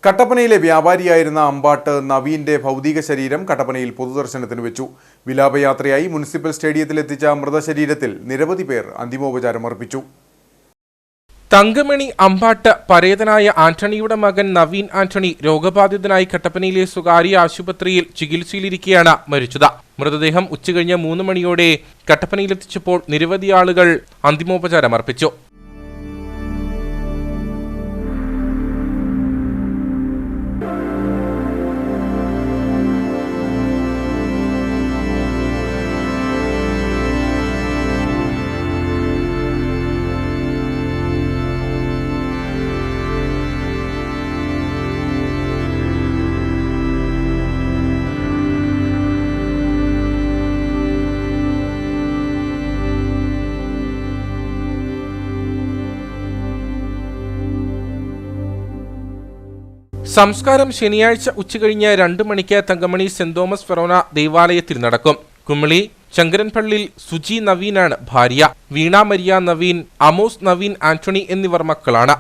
കട്ടപ്പനയിലെ വ്യാപാരിയായിരുന്ന അമ്പാട്ട് നവീന്റെ ഭൗതിക ശരീരം കട്ടപ്പനയിൽ പൊതുദർശനത്തിന് വെച്ചു. വിലാപയാത്രയായി മുനിസിപ്പൽ സ്റ്റേഡിയത്തിലെത്തിച്ച മൃതശരീരത്തിൽ നിരവധി പേർ അന്തിമോപചാരം അർപ്പിച്ചു. തങ്കമണി അമ്പാട്ട് പരേതനായ ആന്റണിയുടെ മകൻ നവീൻ ആന്റണി രോഗബാധിതനായി കട്ടപ്പനയിലെ സ്വകാര്യ ആശുപത്രിയിൽ ചികിത്സയിലിരിക്കെയാണ് മരിച്ചത്. മൃതദേഹം ഉച്ചകഴിഞ്ഞ് 3 മണിയോടെ കട്ടപ്പനയിലെത്തിച്ചപ്പോൾ നിരവധി ആളുകൾ അന്തിമോപചാരം അർപ്പിച്ചു. സംസ്കാരം ശനിയാഴ്ച ഉച്ചകഴിഞ്ഞ് 2 മണിക്ക് തങ്കമണി സെന്റ് തോമസ് ഫെറോന ദേവാലയത്തിൽ നടക്കും. കുമളി ശങ്കരൻപള്ളിയിൽ സുജി നവീനാണ് ഭാര്യ. വീണ മരിയ നവീൻ, അമോസ് നവീൻ ആന്റണി എന്നിവർ മക്കളാണ്.